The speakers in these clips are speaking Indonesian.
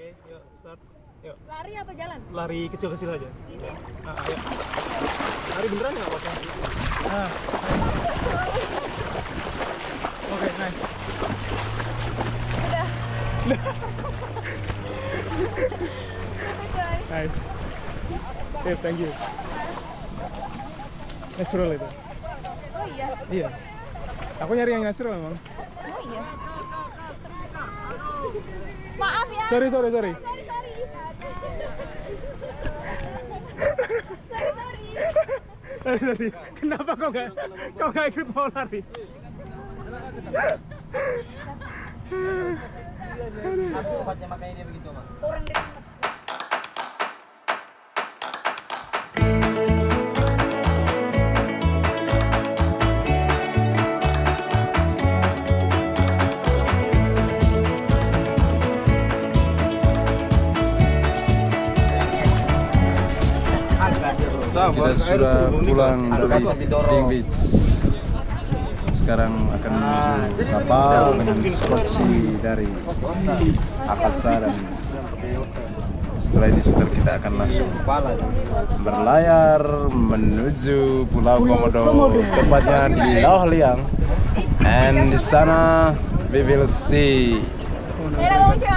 Oke, yuk start. Yuk. Lari apa jalan? Lari kecil-kecil aja. Nah, ayo. Lari beneran nggak apa-apa? Nah, oke, nice. Udah. Nice. Yes, thank you. Natural itu. Oh iya. Iya. Aku nyari yang natural memang. Oh iya. Maaf ya. Sorry. Sorry. Sorry. Kenapa kau nggak ikut mau lari? Aku baca makanya dia begitu, Bang. Orang dari Kita sudah pulang dari Pink Beach. Sekarang akan menuju kapal dengan skoci dari Akasa, dan setelah ini sudah kita akan langsung berlayar menuju Pulau Komodo, tepatnya di Loh Liang. And di sana we will see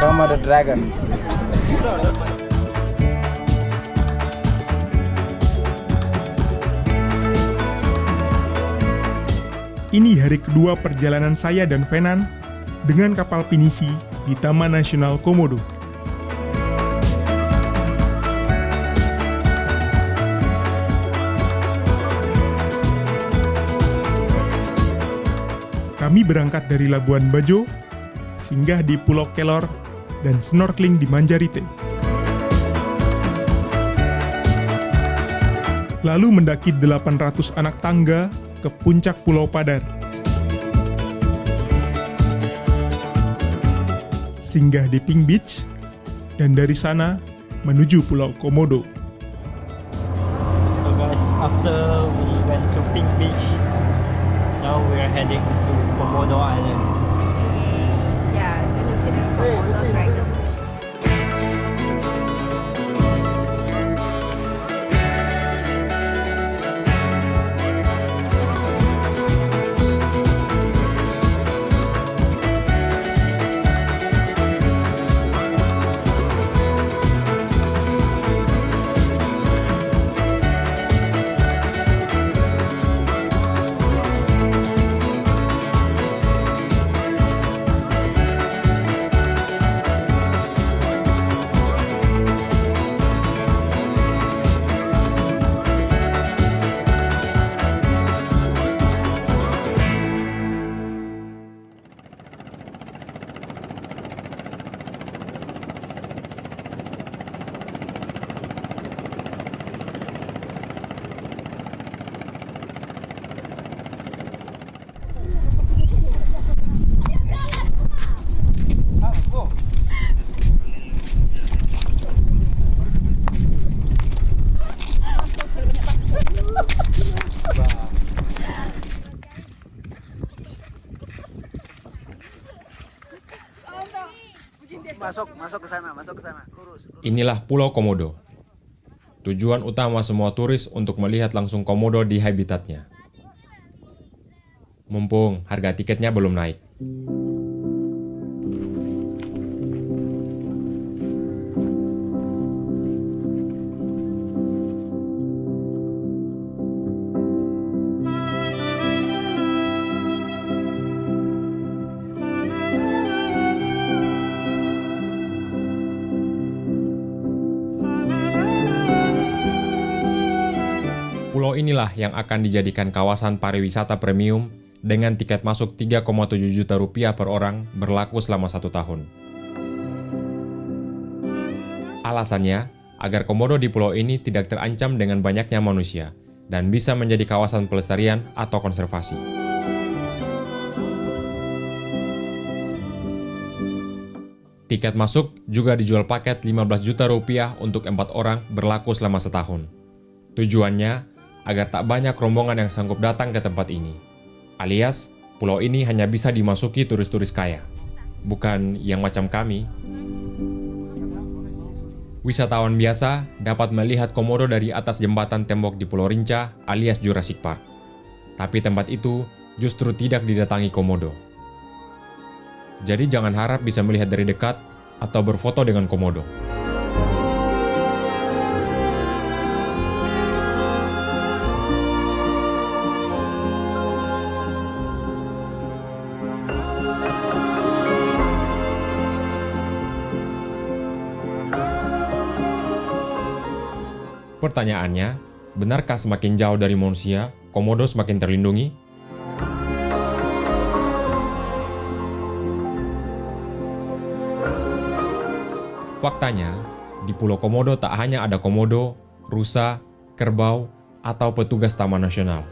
Komodo Dragon. Ini hari kedua perjalanan saya dan Venan dengan kapal pinisi di Taman Nasional Komodo. Kami berangkat dari Labuan Bajo, singgah di Pulau Kelor, dan snorkeling di Manjarite. Lalu mendaki 800 anak tangga ke puncak Pulau Padar. Singgah di Pink Beach, dan dari sana menuju Pulau Komodo. So guys, after we went to Pink Beach, now we are heading to Komodo Island. Ya, itu di sini Komodo Dragon. Masuk ke sana, lurus. Inilah Pulau Komodo. Tujuan utama semua turis untuk melihat langsung komodo di habitatnya. Mumpung harga tiketnya belum naik. Pulau inilah yang akan dijadikan kawasan pariwisata premium dengan tiket masuk 3,7 juta rupiah per orang berlaku selama 1 tahun. Alasannya, agar komodo di pulau ini tidak terancam dengan banyaknya manusia dan bisa menjadi kawasan pelestarian atau konservasi. Tiket masuk juga dijual paket 15 juta rupiah untuk 4 orang berlaku selama 1 tahun. Tujuannya, agar tak banyak rombongan yang sanggup datang ke tempat ini. Alias, pulau ini hanya bisa dimasuki turis-turis kaya, bukan yang macam kami. Wisatawan biasa dapat melihat komodo dari atas jembatan tembok di Pulau Rinca alias Jurassic Park. Tapi tempat itu justru tidak didatangi komodo. Jadi jangan harap bisa melihat dari dekat atau berfoto dengan komodo. Pertanyaannya, benarkah semakin jauh dari manusia, komodo semakin terlindungi? Faktanya, di Pulau Komodo tak hanya ada komodo, rusa, kerbau, atau petugas Taman Nasional.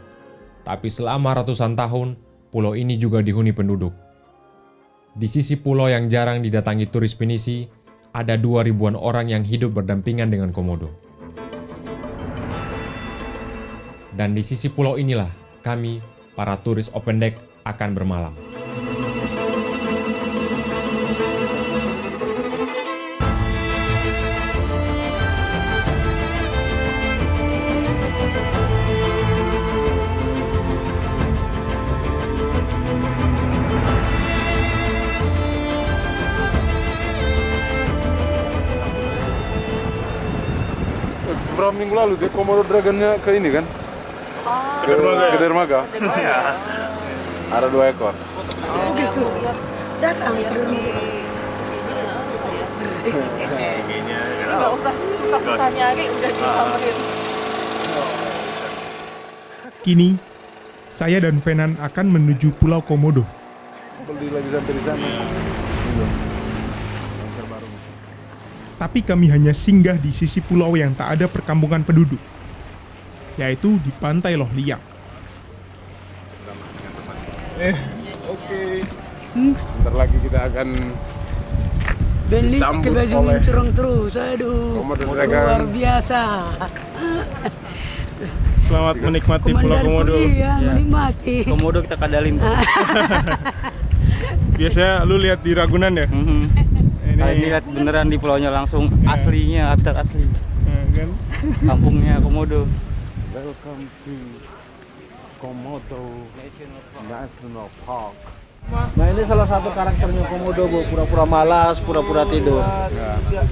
Tapi selama ratusan tahun, pulau ini juga dihuni penduduk. Di sisi pulau yang jarang didatangi turis pinisi, ada 2.000-an orang yang hidup berdampingan dengan komodo. Dan di sisi pulau inilah kami, para turis open deck, akan bermalam. Berapa minggu lalu dia komodo dragonnya ke ini kan? Ke dermaga. Ada 2 ekor. Begitu. Datang ke Ini nggak usah susah-susah nyari, udah disamperin. Kini, saya dan Venan akan menuju Pulau Komodo. Beli lagi sampai di sana. Tapi kami hanya singgah di sisi pulau yang tak ada perkampungan penduduk, yaitu di Pantai Loh Liang. Oke. Sebentar lagi kita akan Benik disambut kita oleh curang terus, aduh, Komodo luar Dragon. biasa. Selamat menikmati Pulau Komodo. Iya, menikmati. Komodo kita kadalin. Biasanya lu lihat di Ragunan ya? Kali ini lihat beneran di pulaunya langsung aslinya, habitat asli. Kan? Kampungnya komodo. Welcome to Komodo National Park. Nah ini salah satu karakternya komodo, Bu. Pura-pura malas, pura-pura tidur.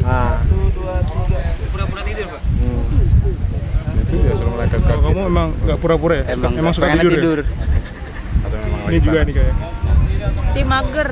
Nah. Pura-pura tidur, Pak. Itu dia suruh mereka Kalau kamu emang nggak pura-pura ya? Emang suka pengen tidur ya? Atau memang Ini lagi juga panas? nih kayak. Tim mager.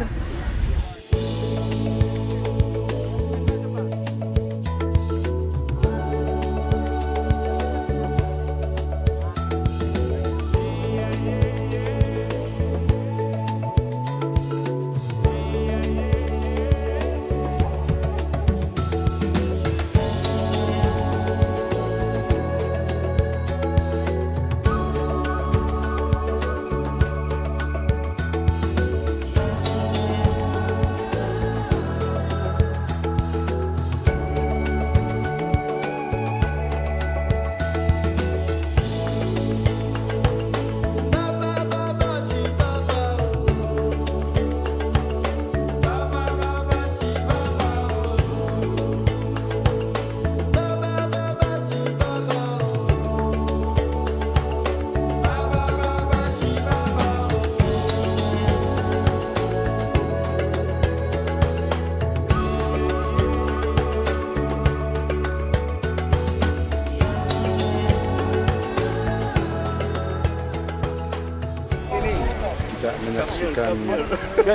Tidak menyaksikan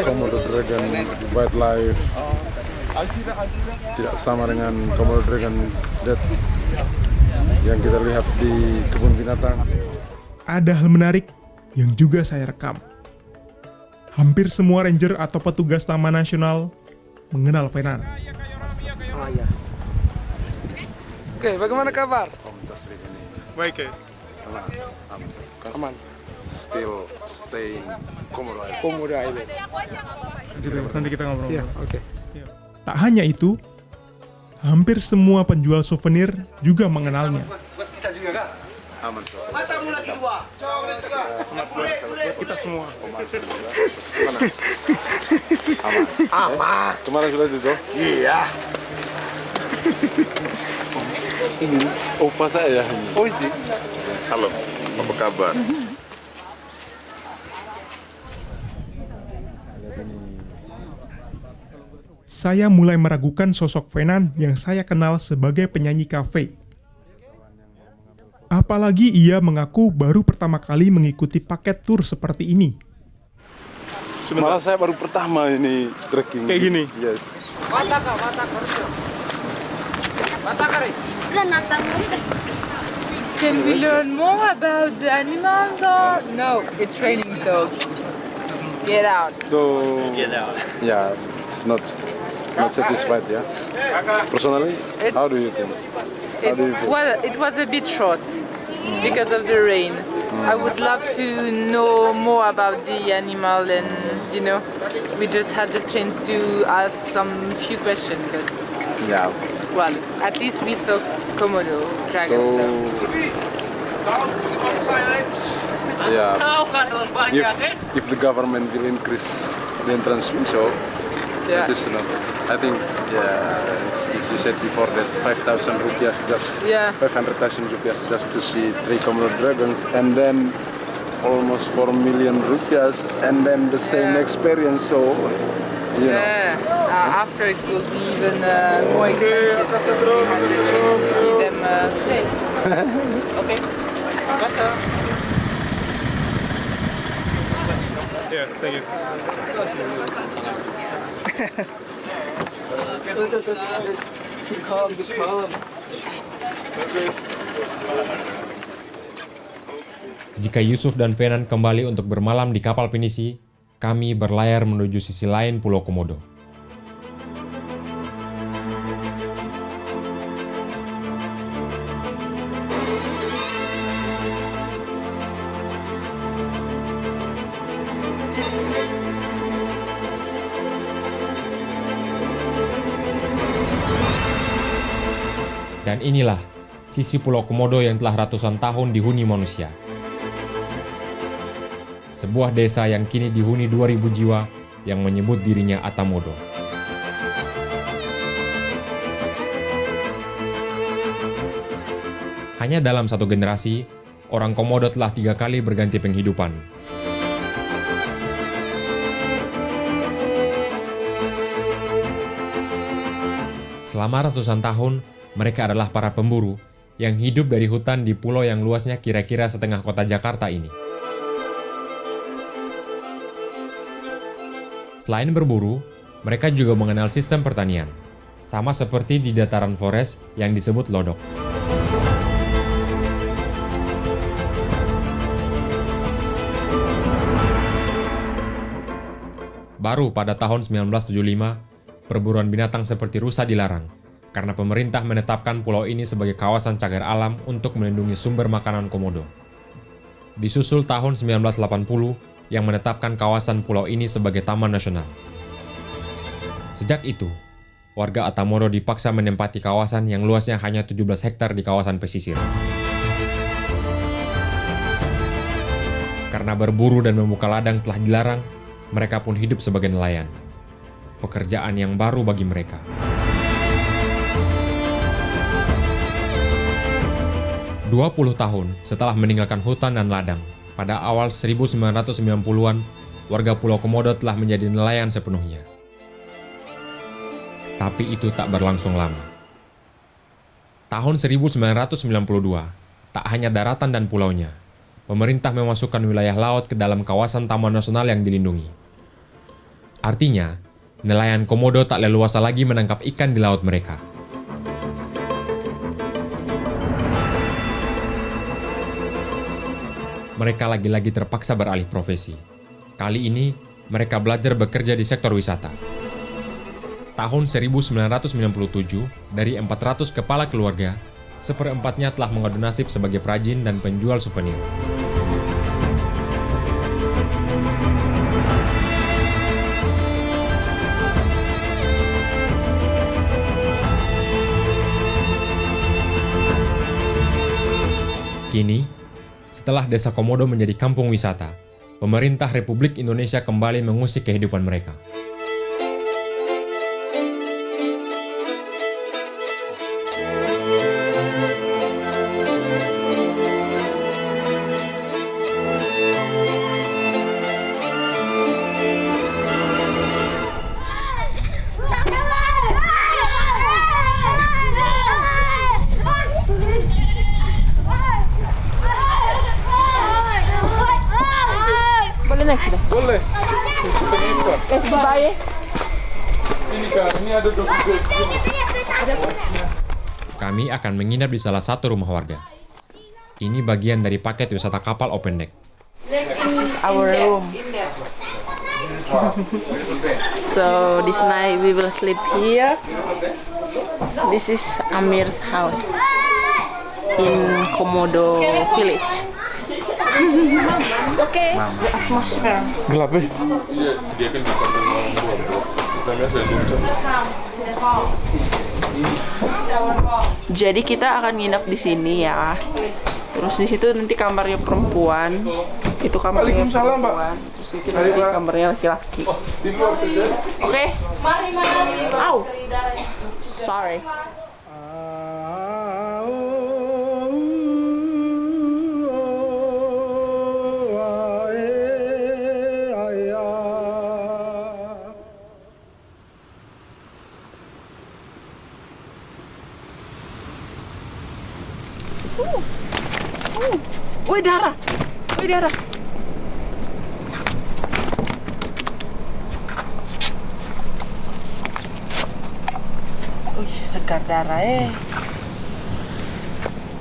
Komodo Dragon wildlife tidak sama dengan Komodo Dragon Dead yang kita lihat di kebun binatang. Ada hal menarik yang juga saya rekam. Hampir semua ranger atau petugas Taman Nasional mengenal Venan. Oh iya. Oke, bagaimana kabar? Komunitas ini Baik ya? aman. Still staying Komodo Island. Komodo Island. Nanti kita ngobrol. Iya, oke. Tak hanya itu, hampir semua penjual souvenir juga mengenalnya. Aman tuh. Kita semua. Aman. Kemarin sudah itu? Iya. Ini opa saya. Oh ini. Halo, apa kabar? Saya mulai meragukan sosok Venan yang saya kenal sebagai penyanyi kafe. Apalagi ia mengaku baru pertama kali mengikuti paket tur seperti ini. Malah saya baru pertama ini trekking. Kayak gini? Yes. Can we learn more about the animals or no? It's raining, so get out. So Get out. yeah, it's not satisfied, yeah. Personally, how do you think? It was a bit short because of the rain. I would love to know more about the animal, and we just had the chance to ask some few questions, but Yeah. well, at least we saw Komodo dragon. So yeah, if the government will increase the entrance fee, so Yeah. it is not. I think if you said before that 5,000 rupiahs just Yeah. 500,000 rupiahs just to see 3 Komodo dragons, and then almost 4 million rupiahs, and then the same Yeah. experience. So you know. Yeah. After it will be even more expensive, so we had the chance to see them today. Okay. Yeah, thank you. Jika Yusuf dan Venan kembali untuk bermalam di kapal pinisi, kami berlayar menuju sisi lain Pulau Komodo. Dan inilah sisi Pulau Komodo yang telah ratusan tahun dihuni manusia. Sebuah desa yang kini dihuni 2.000 jiwa yang menyebut dirinya Atamodo. Hanya dalam satu generasi, orang Komodo telah 3 kali berganti penghidupan. Selama ratusan tahun, mereka adalah para pemburu yang hidup dari hutan di pulau yang luasnya kira-kira setengah kota Jakarta ini. Selain berburu, mereka juga mengenal sistem pertanian, sama seperti di dataran Flores yang disebut lodok. Baru pada tahun 1975, perburuan binatang seperti rusa dilarang, karena pemerintah menetapkan pulau ini sebagai kawasan cagar alam untuk melindungi sumber makanan Komodo. Disusul tahun 1980 yang menetapkan kawasan pulau ini sebagai taman nasional. Sejak itu, warga Atamodo dipaksa menempati kawasan yang luasnya hanya 17 hektar di kawasan pesisir. Karena berburu dan membuka ladang telah dilarang, mereka pun hidup sebagai nelayan. Pekerjaan yang baru bagi mereka. "20 tahun setelah meninggalkan hutan dan ladang, pada awal 1990-an, warga Pulau Komodo telah menjadi nelayan sepenuhnya. Tapi itu tak berlangsung lama. Tahun 1992, tak hanya daratan dan pulaunya, pemerintah memasukkan wilayah laut ke dalam kawasan Taman Nasional yang dilindungi. Artinya, nelayan Komodo tak leluasa lagi menangkap ikan di laut mereka. Mereka lagi-lagi terpaksa beralih profesi. Kali ini, mereka belajar bekerja di sektor wisata. Tahun 1997, dari 400 kepala keluarga, seperempatnya telah mengadu nasib sebagai perajin dan penjual souvenir. Kini, setelah Desa Komodo menjadi kampung wisata, pemerintah Republik Indonesia kembali mengusik kehidupan mereka. Ini Kak, ini ada doggy bed. Kami akan menginap di salah satu rumah warga. Ini bagian dari paket wisata kapal open deck. Our room. So this night we will sleep here. This is Amir's house in Komodo village. Okay, the atmosphere. Gelap ya? Iya, dia kan di pantai Lombok. Kita nggak ada lucu. Jadi kita akan nginep di sini ya. Terus di situ nanti kamarnya perempuan. Itu kamarnya Waalaikumsalam, Mbak. perempuan. Terus itu nanti kamarnya laki-laki. Di luar saja. Oke? Au. Sorry. Wih darah. Wih darah. Wih segar darah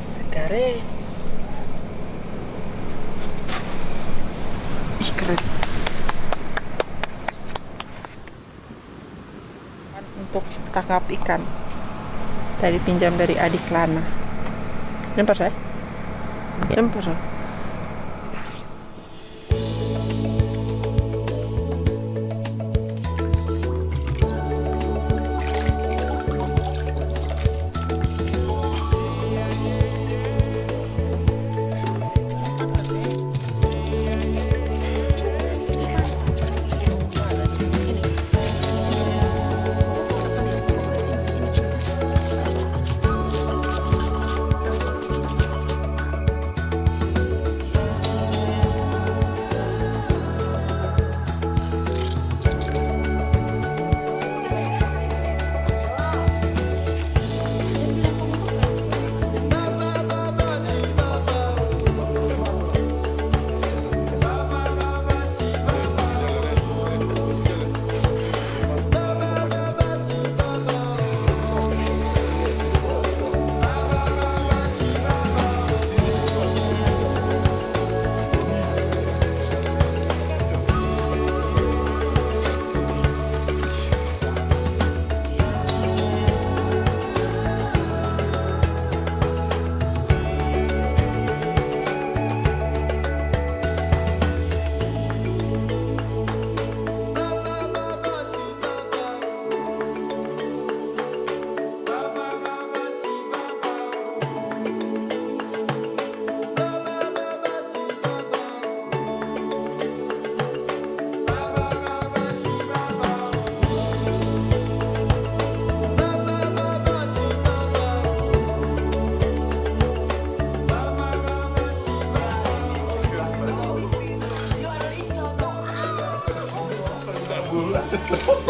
segar Ih keren. Untuk tangkap ikan. Tadi pinjam dari adik Lana. Lempar saya? Lempar saya?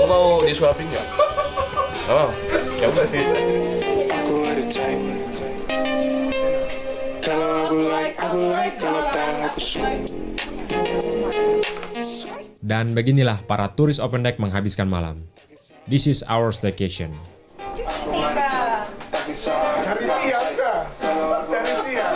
Mau disuapin nggak? Oh, ya udah. Aku ada time. Kalau aku like, kalau tak aku suka. Dan beginilah para turis open deck menghabiskan malam. This is our staycation. Cari tiap kah? Cari tiap.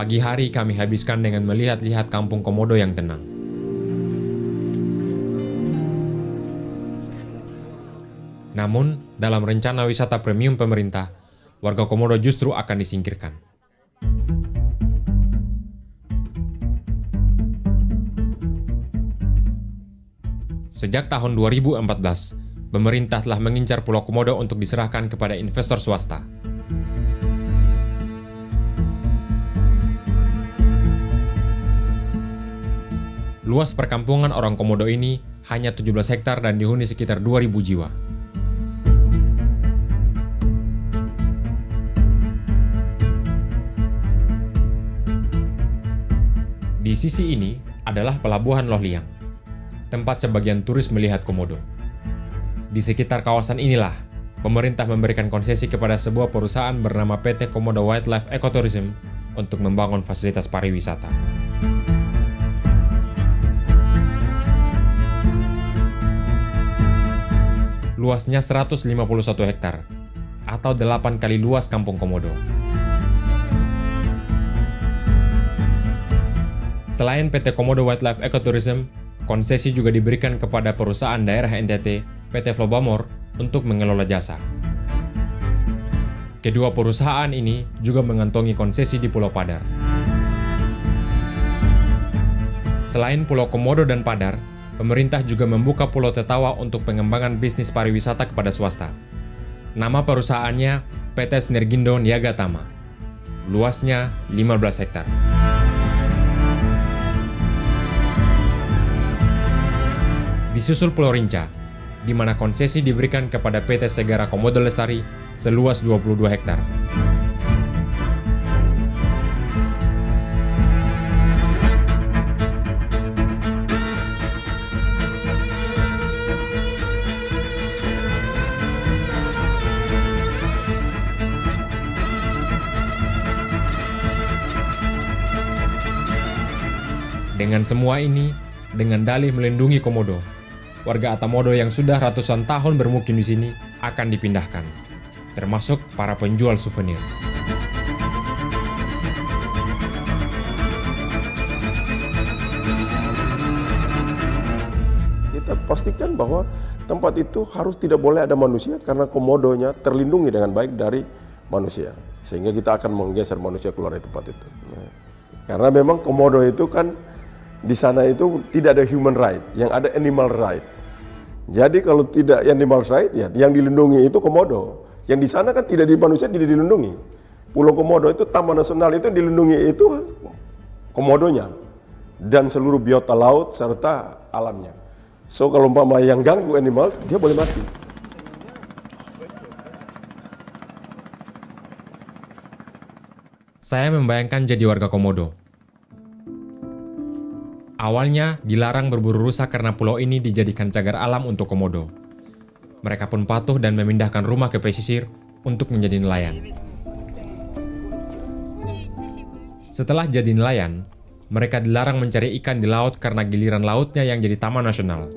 Pagi hari kami habiskan dengan melihat-lihat kampung Komodo yang tenang. Namun, dalam rencana wisata premium pemerintah, warga Komodo justru akan disingkirkan. Sejak tahun 2014, pemerintah telah mengincar Pulau Komodo untuk diserahkan kepada investor swasta. Luas perkampungan orang Komodo ini hanya 17 hektar dan dihuni sekitar 2.000 jiwa. Di sisi ini adalah Pelabuhan Loh Liang, tempat sebagian turis melihat Komodo. Di sekitar kawasan inilah, pemerintah memberikan konsesi kepada sebuah perusahaan bernama PT Komodo Wildlife Ecotourism untuk membangun fasilitas pariwisata. Luasnya 151 hektar, atau 8 kali luas kampung Komodo. Selain PT Komodo Wildlife Ecotourism, konsesi juga diberikan kepada perusahaan daerah NTT, PT Flobamor, untuk mengelola jasa. Kedua perusahaan ini juga mengantongi konsesi di Pulau Padar. Selain Pulau Komodo dan Padar, pemerintah juga membuka Pulau Tetawa untuk pengembangan bisnis pariwisata kepada swasta. Nama perusahaannya PT Sinergindo Niaga Tama. Luasnya 15 hektar. Disusul Pulau Rinca, di mana konsesi diberikan kepada PT Segara Komodo Lestari seluas 22 hektar. Dengan semua ini, dengan dalih melindungi Komodo, warga Atamodo yang sudah ratusan tahun bermukim di sini akan dipindahkan, termasuk para penjual souvenir. Kita pastikan bahwa tempat itu harus tidak boleh ada manusia karena komodonya terlindungi dengan baik dari manusia. Sehingga kita akan menggeser manusia keluar dari tempat itu. Karena memang komodo itu kan di sana itu tidak ada human right, yang ada animal right. Jadi kalau tidak animal right, ya yang dilindungi itu Komodo. Yang di sana kan tidak di manusia tidak dilindungi. Pulau Komodo itu Taman Nasional itu dilindungi itu Komodonya dan seluruh biota laut serta alamnya. So kalau umpama yang ganggu animal, dia boleh mati. Saya membayangkan jadi warga Komodo. Awalnya dilarang berburu rusa karena pulau ini dijadikan cagar alam untuk Komodo. Mereka pun patuh dan memindahkan rumah ke pesisir untuk menjadi nelayan. Setelah jadi nelayan, mereka dilarang mencari ikan di laut karena giliran lautnya yang jadi taman nasional.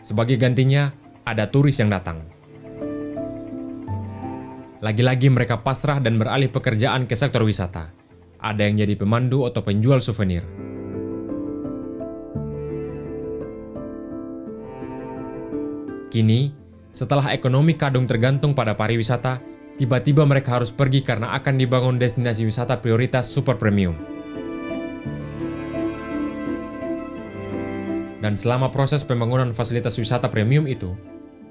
Sebagai gantinya, ada turis yang datang. Lagi-lagi mereka pasrah dan beralih pekerjaan ke sektor wisata. Ada yang jadi pemandu atau penjual souvenir. Kini, setelah ekonomi kadung tergantung pada pariwisata, tiba-tiba mereka harus pergi karena akan dibangun destinasi wisata prioritas super premium. Dan selama proses pembangunan fasilitas wisata premium itu,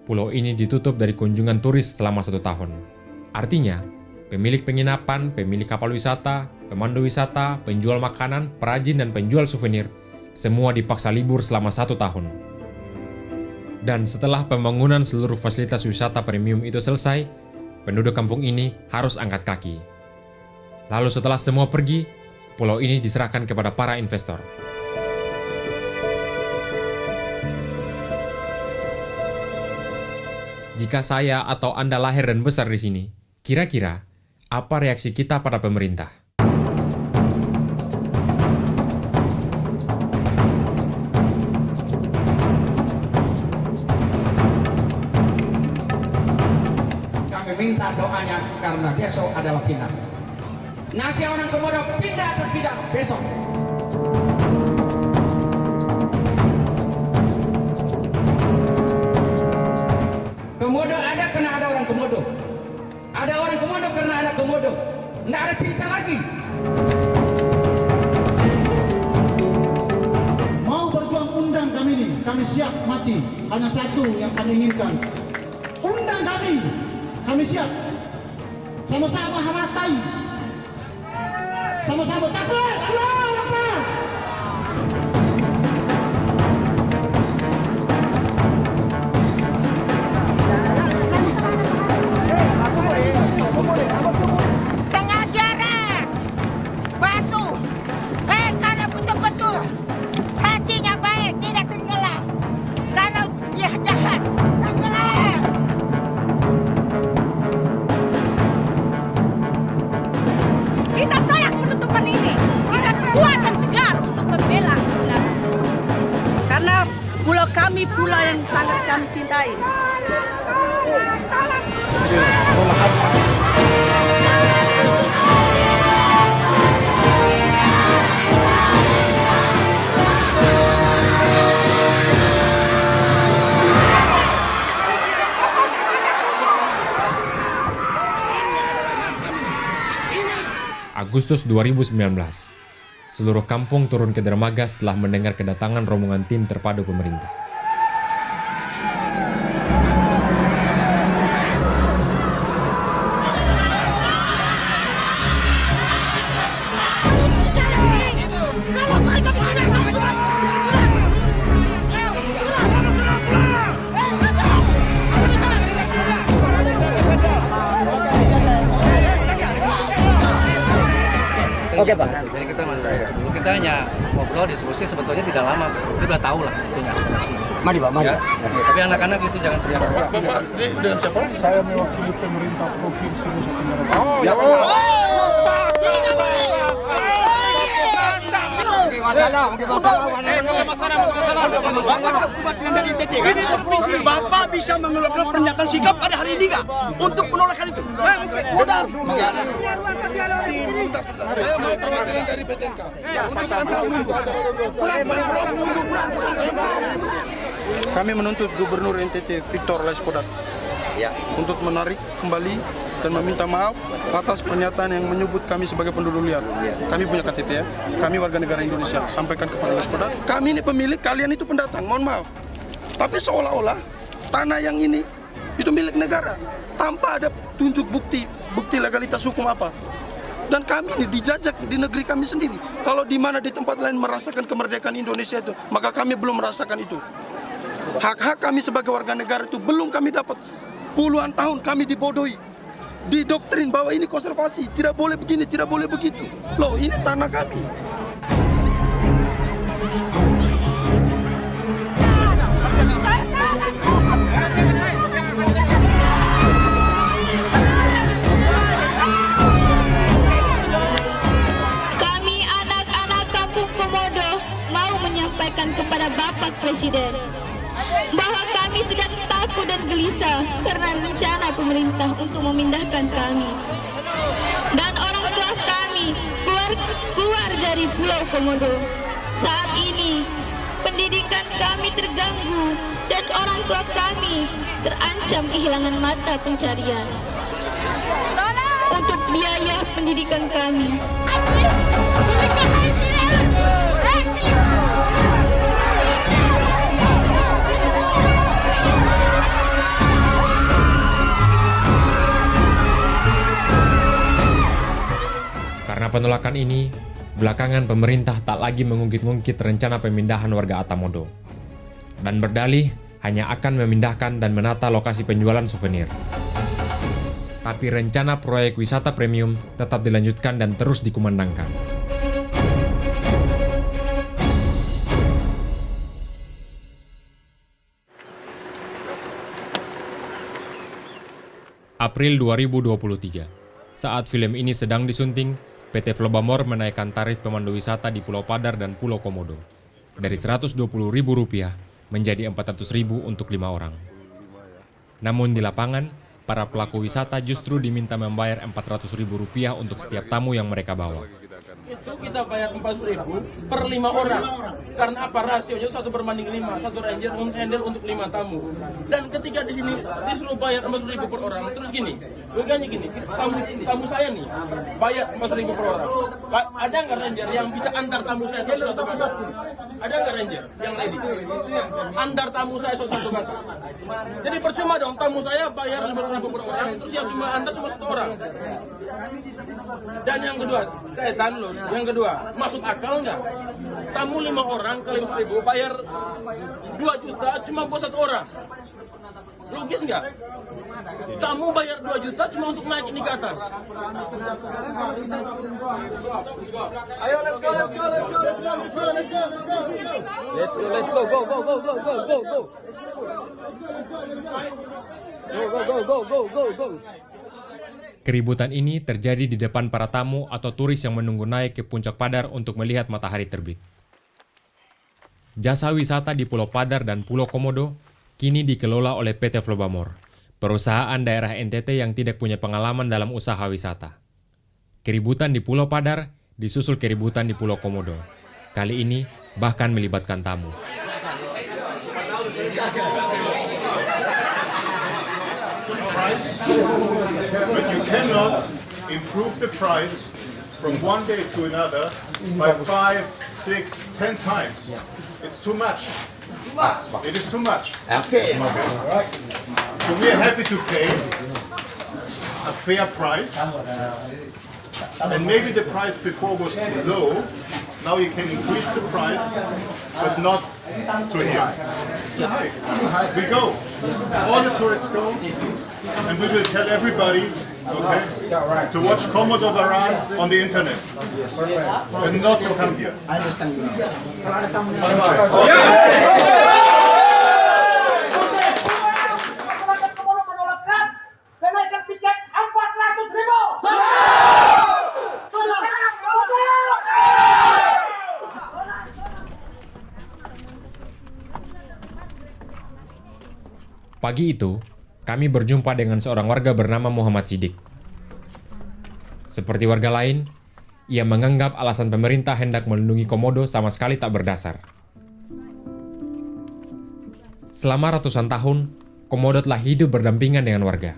pulau ini ditutup dari kunjungan turis selama 1 tahun. Artinya, pemilik penginapan, pemilik kapal wisata, pemandu wisata, penjual makanan, perajin, dan penjual souvenir, semua dipaksa libur selama 1 tahun. Dan setelah pembangunan seluruh fasilitas wisata premium itu selesai, penduduk kampung ini harus angkat kaki. Lalu setelah semua pergi, pulau ini diserahkan kepada para investor. Jika saya atau Anda lahir dan besar di sini, kira-kira apa reaksi kita pada pemerintah? minta doanya karena besok adalah final. Nasib orang Komodo pindah atau tidak besok? Komodo ada karena ada orang Komodo. Ada orang Komodo karena ada Komodo. Nggak ada cerita lagi. Mau berjuang undang kami ini, kami siap mati. Hanya satu yang kami inginkan. Undang kami siap. Sama-sama hamatai. Sama-sama takbir, Allahu Akbar. Sengaja batu. Kalau betul-betul hatinya baik, tidak tenggelam. Kalau dia jahat, tenggelam. Kita tolak penutupan ini. Kita kuat dan tegar untuk membela pulau. Karena pulau kami pulau yang sangat kami cintai. Agustus 2019, seluruh kampung turun ke dermaga setelah mendengar kedatangan rombongan tim terpadu pemerintah. Oke Pak. Jadi kita hanya ngobrol diskusi sebetulnya tidak lama. Kita udah tahu lah itunya aspirasinya. Mari Pak, mari. Ya. Tapi anak-anak itu jangan teriak. Bapak, ini dengan siapa? Saya mewakili pemerintah Provinsi Nusa Tenggara Barat. Oh, ya. Ini provinsi. Bapak bisa mengeluarkan pernyataan sikap pada hari ini nggak untuk penolakan itu? Mudah. Saya mau perwakilan dari PTNK. Kami menuntut Gubernur NTT Victor Laiskodat untuk menarik kembali dan meminta maaf atas pernyataan yang menyebut kami sebagai penduduk liar. Kami punya KTP ya, kami warga negara Indonesia. Sampaikan kepada Laiskodat, kami ini pemilik, kalian itu pendatang, mohon maaf. Tapi seolah-olah tanah yang ini itu milik negara tanpa ada tunjuk bukti legalitas hukum apa. Dan kami ini dijajak di negeri kami sendiri. Kalau di mana di tempat lain merasakan kemerdekaan Indonesia itu, maka kami belum merasakan itu. Hak-hak kami sebagai warga negara itu belum kami dapat. Puluhan tahun kami dibodohi, didoktrin bahwa ini konservasi, tidak boleh begini, tidak boleh begitu. Loh, ini tanah kami. Kepada Bapak Presiden bahwa kami sedang takut dan gelisah karena rencana pemerintah untuk memindahkan kami dan orang tua kami keluar dari Pulau Komodo. Saat ini pendidikan kami terganggu dan orang tua kami terancam kehilangan mata pencarian untuk biaya pendidikan kami. Karena penolakan ini, belakangan pemerintah tak lagi mengungkit-ungkit rencana pemindahan warga Atamodo. Dan berdalih hanya akan memindahkan dan menata lokasi penjualan souvenir. Tapi rencana proyek wisata premium tetap dilanjutkan dan terus dikumandangkan. April 2023, saat film ini sedang disunting, PT Flobamor menaikkan tarif pemandu wisata di Pulau Padar dan Pulau Komodo dari Rp120.000 menjadi Rp400.000 untuk 5 orang. Namun di lapangan, para pelaku wisata justru diminta membayar Rp400.000 untuk setiap tamu yang mereka bawa. Itu kita bayar 4.000 per 5 orang. Karena apa? Rasionya 1:5, 1 ranger handle untuk 5 tamu. Dan ketika di sini disuruh bayar 4.000 per orang, terus gini, loganya gini, tamu saya nih bayar 4.000 per orang. Ada nggak ranger yang bisa antar tamu saya satu-satu? Ada nggak ranger yang ready? Antar tamu saya satu-satu kata. Jadi percuma dong tamu saya bayar 5.000 per orang, terus yang cuma antar cuma 1 orang. Dan yang kedua, kaitan loh. Yang kedua, masuk akal nggak? Tamu 5 orang kali 4.000 bayar 2 juta cuma buat 1 orang. Logis nggak? Tamu bayar 2 juta cuma untuk naik ini ke atas. Ayo let's go. Go. Keributan ini terjadi di depan para tamu atau turis yang menunggu naik ke Puncak Padar untuk melihat matahari terbit. Jasa wisata di Pulau Padar dan Pulau Komodo kini dikelola oleh PT Flobamor, perusahaan daerah NTT yang tidak punya pengalaman dalam usaha wisata. Keributan di Pulau Padar disusul keributan di Pulau Komodo. Kali ini bahkan melibatkan tamu. But you cannot improve the price from one day to another by 5, 6, 10 times. It's too much. It is too much. Okay. So we are happy to pay a fair price. And maybe the price before was too low. Now you can increase the price, but not too high. It's too high. We go. All the tourists go. And we will tell everybody, okay, to watch Komodo Varan on the internet. And not to come here. I understand. Bye-bye. Pagi itu, kami berjumpa dengan seorang warga bernama Muhammad Sidik. Seperti warga lain, ia menganggap alasan pemerintah hendak melindungi komodo sama sekali tak berdasar. Selama ratusan tahun, komodo telah hidup berdampingan dengan warga.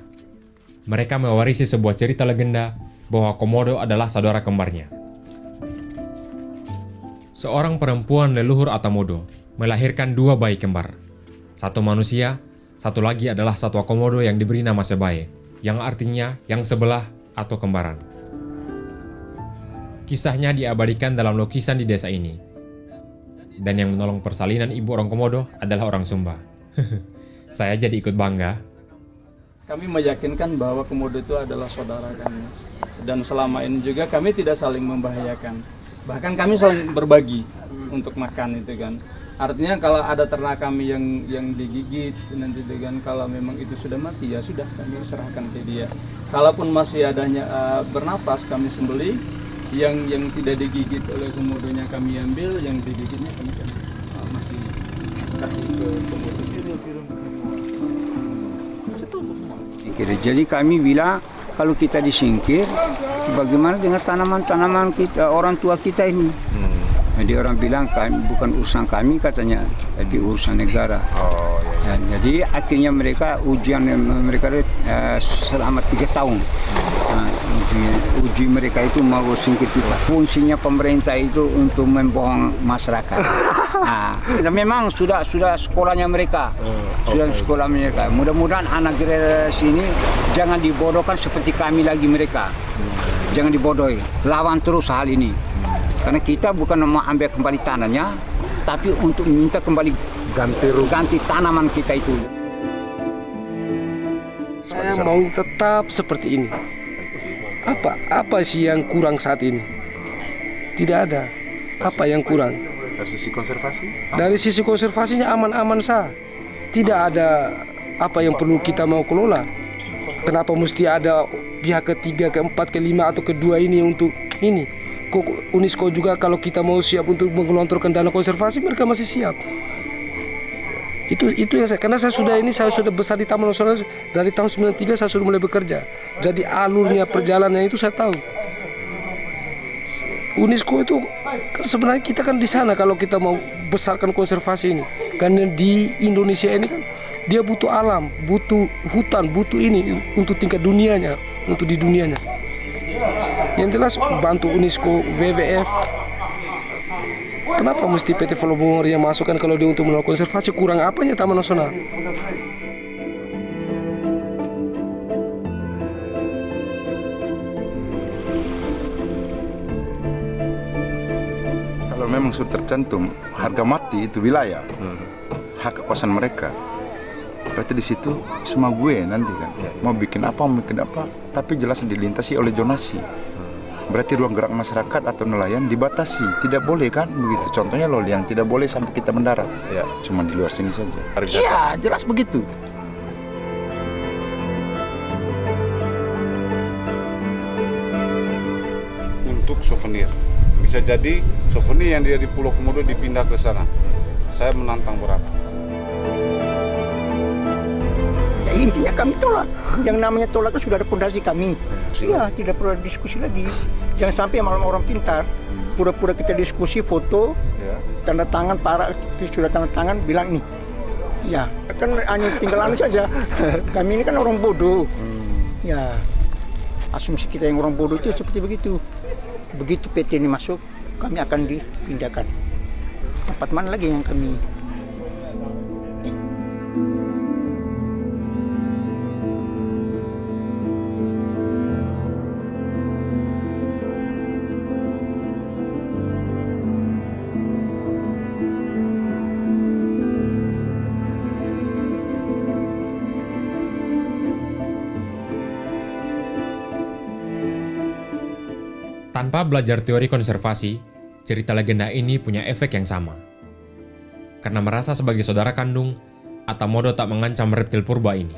Mereka mewarisi sebuah cerita legenda bahwa komodo adalah saudara kembarnya. Seorang perempuan leluhur Atamodo melahirkan 2 bayi kembar. Satu manusia, satu lagi adalah satwa komodo yang diberi nama Sebae, yang artinya yang sebelah atau kembaran. Kisahnya diabadikan dalam lukisan di desa ini. Dan yang menolong persalinan ibu orang komodo adalah orang Sumba. Saya jadi ikut bangga. Kami meyakinkan bahwa komodo itu adalah saudara kami. Dan selama ini juga kami tidak saling membahayakan. Bahkan kami saling berbagi untuk makan itu kan. Artinya kalau ada ternak kami yang digigit nanti dengan kalau memang itu sudah mati ya sudah kami serahkan ke dia. Kalaupun masih adanya bernapas kami sembelih, yang tidak digigit oleh komodonya kami ambil, yang digigitnya kami masih kasih ke komodo. Jadi kami bilang kalau kita disingkir, bagaimana dengan tanaman-tanaman kita, orang tua kita ini? Jadi orang bilang bukan urusan kami katanya, tapi urusan negara. Oh, iya. Ya, jadi akhirnya mereka ujian mereka selama 3 tahun. Nah, uji mereka itu mau singkir kita. Fungsinya pemerintah itu untuk membohong masyarakat. Nah, memang sudah sekolahnya mereka, sudah sekolah mereka. Mudah-mudahan anak generasi ini jangan dibodohkan seperti kami lagi mereka. Jangan dibodohi, lawan terus hal ini. Karena kita bukan mau ambil kembali tanahnya, tapi untuk minta kembali ganti tanaman kita itu. Saya mau tetap seperti ini. Apa sih yang kurang saat ini? Tidak ada. Apa yang kurang? Dari sisi konservasi? Dari sisi konservasinya aman-aman sah. Tidak ada apa yang perlu kita mau kelola. Kenapa mesti ada pihak ketiga, keempat, kelima atau kedua ini untuk ini? UNESCO juga kalau kita mau siap untuk menggelontorkan dana konservasi, mereka masih siap. Itu yang karena saya sudah besar di Taman Nasional dari tahun 93, saya sudah mulai bekerja. Jadi alurnya perjalanan itu saya tahu. UNESCO itu kan sebenarnya kita kan di sana kalau kita mau besarkan konservasi ini. Karena di Indonesia ini kan dia butuh alam, butuh hutan, butuh ini untuk tingkat dunianya, untuk di dunianya. Yang jelas bantu UNESCO, WWF. Kenapa mesti PT Volume yang masukkan kalau dia untuk melakukan konservasi, kurang apanya Taman Nasional? Kalau memang sudah tercantum harga mati itu wilayah, hak kekuasaan mereka. Berarti di situ semua gue nanti kan mau bikin apa, tapi jelas dilintasi oleh zonasi. Berarti ruang gerak masyarakat atau nelayan dibatasi, tidak boleh kan begitu. Contohnya loh yang tidak boleh sampai kita mendarat, cuma di luar sini saja. Iya, jelas begitu. Untuk souvenir, bisa jadi souvenir yang dia di Pulau Komodo dipindah ke sana. Saya menantang berat. Intinya kami tolak. Yang namanya tolak itu sudah ada fondasi kami. Iya, tidak perlu diskusi lagi. Jangan sampai malam orang pintar, pura-pura kita diskusi, foto, tanda tangan, sudah tanda tangan, bilang ini. Ya, kan hanya tinggal anu saja. Kami ini kan orang bodoh. Ya, asumsi kita yang orang bodoh itu seperti begitu. Begitu PT ini masuk, kami akan dipindahkan. Tempat mana lagi yang kami... Tanpa belajar teori konservasi, cerita legenda ini punya efek yang sama. Karena merasa sebagai saudara kandung, Atamodo tak mengancam reptil purba ini.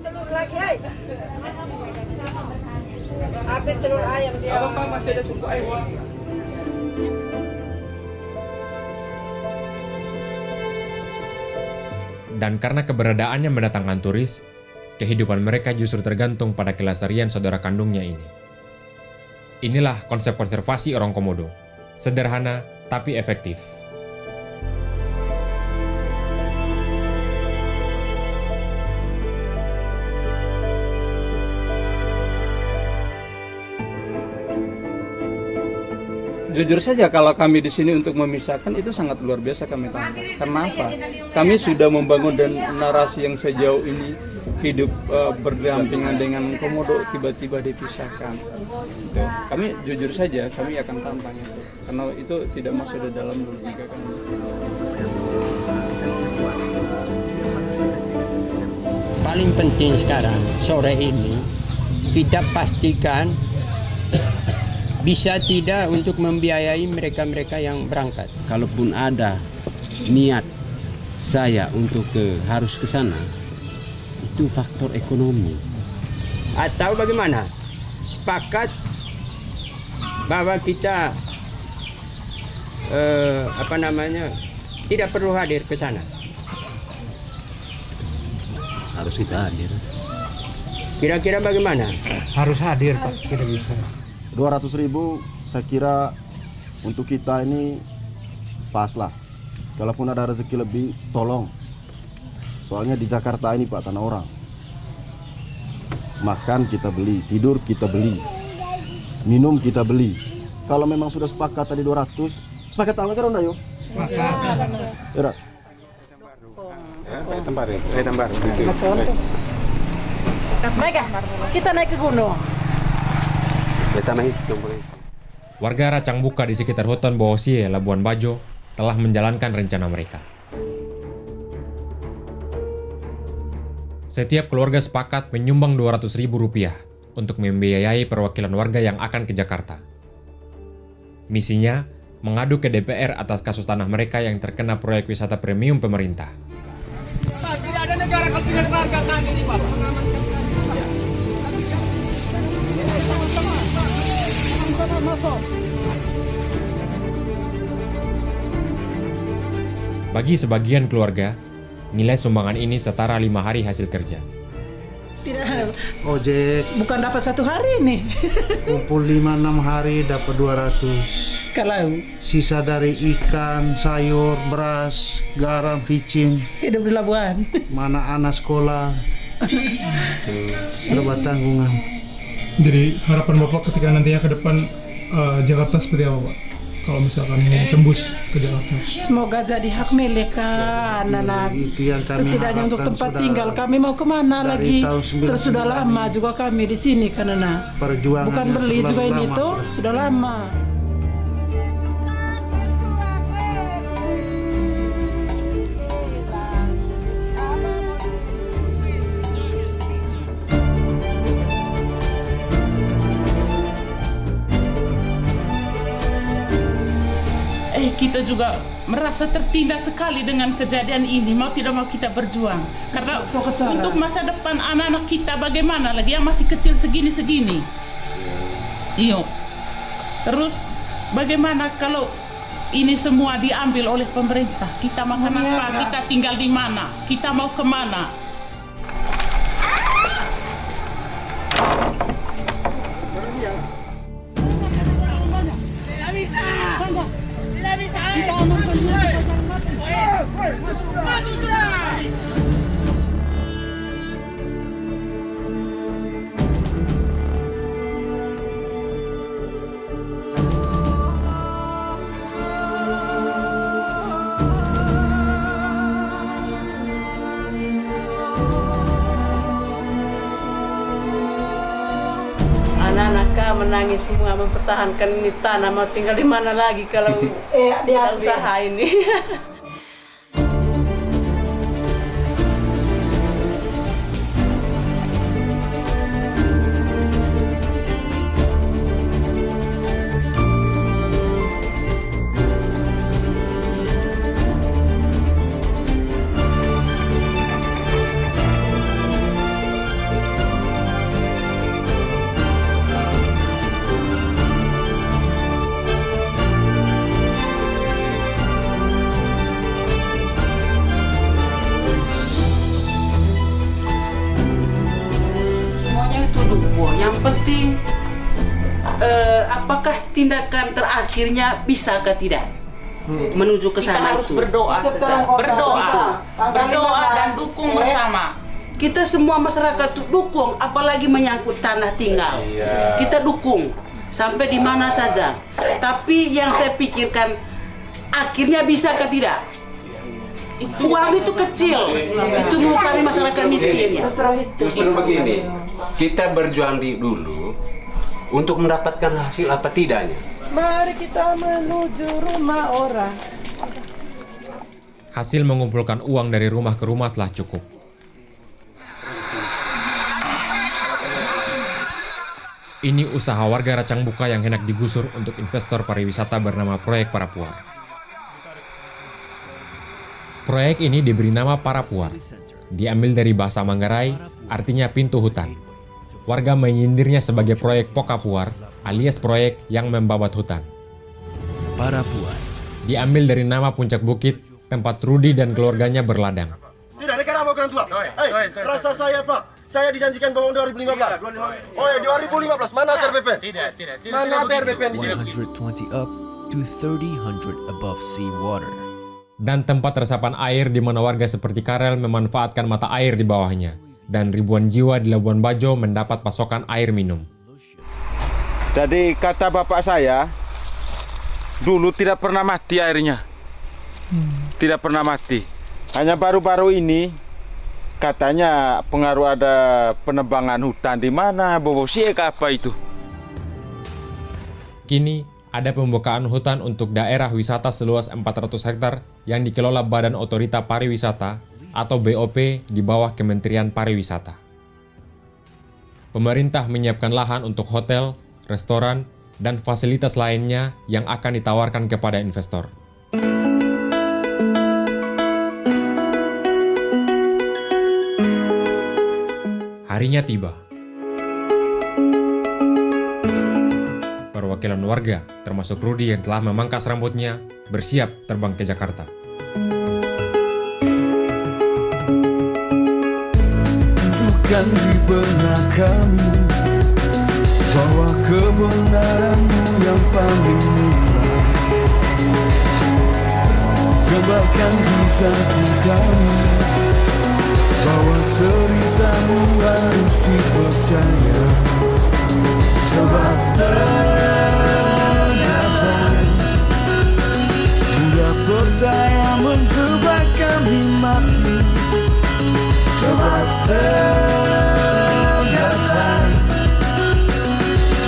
Telur lagi, hai. Habis telur ayam dia. Apa masih ada cukup ayam? Dan karena keberadaannya mendatangkan turis, kehidupan mereka justru tergantung pada kelestarian saudara kandungnya ini. Inilah konsep konservasi orang Komodo. Sederhana tapi efektif. Jujur saja kalau kami di sini untuk memisahkan itu sangat luar biasa kami tangkap. Karena apa? Kami sudah membangun dan narasi yang sejauh ini hidup berdampingan dengan Komodo tiba-tiba dipisahkan. Gitu. Kami jujur saja kami akan tantang itu karena itu tidak masuk di dalam logika kami. Paling penting sekarang sore ini kita pastikan bisa tidak untuk membiayai mereka-mereka yang berangkat. Kalaupun ada niat saya untuk harus ke sana, itu faktor ekonomi. Atau bagaimana? Sepakat bahwa kita tidak perlu hadir ke sana. Harus kita hadir. Kira-kira bagaimana? Harus hadir Pak, kita bisa. 200.000 saya kira untuk kita ini pas lah. Kalaupun ada rezeki lebih, tolong. Soalnya di Jakarta ini Pak, tanah orang. Makan kita beli, tidur kita beli, minum kita beli. Kalau memang sudah sepakat tadi 200, sepakat tangan kan Ronda yuk? Sepakat. Ya, Tambah. Mereka, kita naik ke gunung. Warga Racang Buka di sekitar hutan Bohosie, Labuan Bajo, telah menjalankan rencana mereka. Setiap keluarga sepakat menyumbang Rp200.000 untuk membiayai perwakilan warga yang akan ke Jakarta. Misinya, mengadu ke DPR atas kasus tanah mereka yang terkena proyek wisata premium pemerintah. Tidak ada negara kalau tidak dihargai ini, Pak. Bagi sebagian keluarga, nilai sumbangan ini setara 5 hari hasil kerja. Tidak, Ojek bukan dapat 1 hari nih. kumpul 5-6 hari dapat 200. Kalau Sisa dari ikan, sayur, beras, garam, vicin. hidup di Labuan. Mana anak sekolah. Serba tanggungan. Jadi harapan Bapak ketika nantinya ke depan Jakarta seperti apa, Pak? Kalau misalkan ini tembus ke Jakarta. Semoga jadi hak milik kan, anak. Itu yang kami Setidaknya untuk harapkan. tempat Sudah tinggal kami mau kemana dari lagi? tahun 99 Terus sudah lama juga kami di sini kan, anak. Perjuangan Bukan yang beli juga terlalu ini lama. tuh sudah lama. Kita juga merasa tertindas sekali dengan kejadian ini. Mau tidak mau kita berjuang. Karena untuk masa depan anak-anak kita bagaimana lagi yang masih kecil segini-segini. Iyo. Terus bagaimana kalau ini semua diambil oleh pemerintah? Kita makan apa? Kita tinggal di mana? Kita mau kemana? Anak-anak menangis semua mempertahankan ini tanah, mau tinggal di mana lagi kalau tidak usaha ini. Yang penting apakah tindakan terakhirnya bisa ke tidak menuju ke sana. Kita harus berdoa saja. Berdoa dan dukung bersama. Kita semua masyarakat dukung, apalagi menyangkut tanah tinggal. Kita dukung sampai di mana saja. Tapi yang saya pikirkan akhirnya bisa ke tidak. Uang itu kecil, itu melukai masyarakat miskin ya. Justru begini, kita berjuang dulu untuk mendapatkan hasil apa tidaknya. Mari kita menuju rumah orang. Hasil mengumpulkan uang dari rumah ke rumah telah cukup. Ini usaha warga Racang Buka yang hendak digusur untuk investor pariwisata bernama Proyek Parapuar. Proyek ini diberi nama Parapuar. Diambil dari bahasa Manggarai, artinya pintu hutan. Warga menyindirnya sebagai proyek Pokapuar, alias proyek yang membabat hutan. Parapuar diambil dari nama puncak bukit, tempat Rudi dan keluarganya berladang. Tidak, negara mau orang tua. Rasa saya, Pak. Saya dijanjikan bangun 2015. Oh ya, 2015. Mana TRBP? Tidak. Mana TRBP di sini? 120 up to 300 above sea water. Dan tempat resapan air di mana warga seperti Karel memanfaatkan mata air di bawahnya. Dan ribuan jiwa di Labuan Bajo mendapat pasokan air minum. Jadi kata bapak saya, dulu tidak pernah mati airnya. Tidak pernah mati. Hanya baru-baru ini katanya pengaruh ada penebangan hutan di mana, Bobosiek apa itu. Kini ada pembukaan hutan untuk daerah wisata seluas 400 hektar yang dikelola Badan Otorita Pariwisata atau BOP di bawah Kementerian Pariwisata. Pemerintah menyiapkan lahan untuk hotel, restoran, dan fasilitas lainnya yang akan ditawarkan kepada investor. Harinya tiba. perwakilan warga, termasuk Rudi yang telah memangkas rambutnya, bersiap terbang ke Jakarta. Tunjukkan di benak kami bahwa kebenaranmu yang paling mutlak. Gambarkan di jantung kami bahwa ceritamu harus dipercaya. Sebab ternyata mudah percaya menjebak kami mati. Sebab ternyata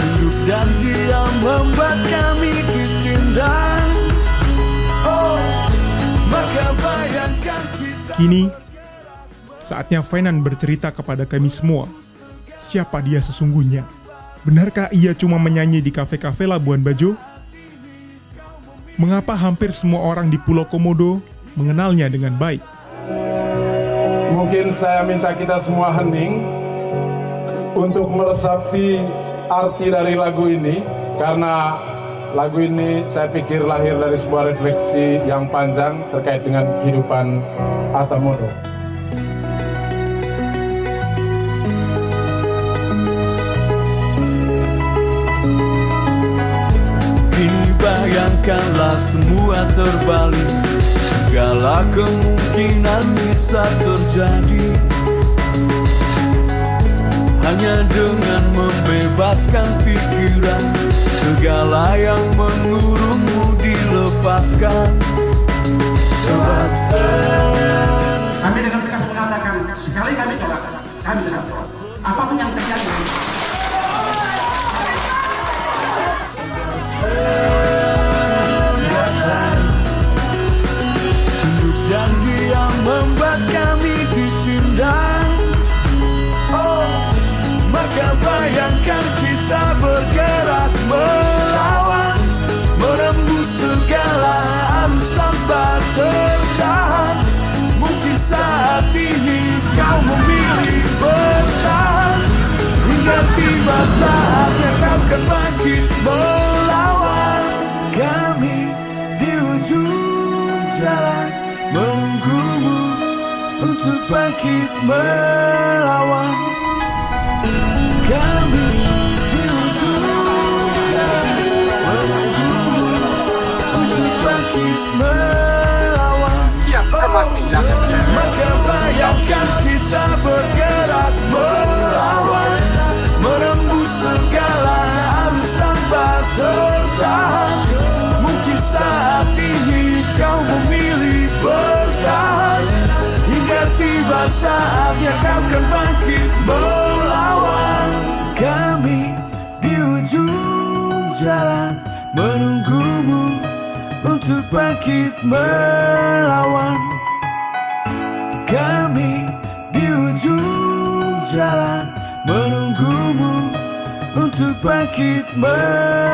hidup dan diam membuat kami ditindas. Oh, maka bayangkan kita. Kini, saatnya Fainan bercerita kepada kami semua, siapa dia sesungguhnya. Benarkah ia cuma menyanyi di kafe-kafe Labuan Bajo? Mengapa hampir semua orang di Pulau Komodo mengenalnya dengan baik? Mungkin saya minta kita semua hening untuk meresapi arti dari lagu ini, karena lagu ini saya pikir lahir dari sebuah refleksi yang panjang terkait dengan kehidupan Atamodo. Kini bayangkanlah semua terbalik, segala kemungkinan bisa terjadi. Hanya dengan membebaskan pikiran, segala yang mengurungmu dilepaskan. Sebab kami dengan tegas mengatakan, sekali kami tolak, kami tidak tolak. Apapun yang terjadi. Hidup dan diam membuat kami ditindas. Oh, maka bayangkan kita bergerak melawan, menembus segala arus tanpa tertahan. Mungkin saat ini kau memilih bertahan, hingga tiba saatnya kau akan bangkit melawan. Kami di ujung jalan menunggumu untuk bangkit melawan. Kami di ujung jalan menunggumu untuk bangkit melawan. Maka bayangkan kita bergerak melawan, menembus segala arus tanpa tertahan. Mungkin saat ini kau memilih bertahan, hingga tiba saatnya kau akan bangkit melawan. Kami di ujung jalan menunggumu untuk bangkit melawan. Kami di ujung jalan menunggumu untuk bangkit melawan.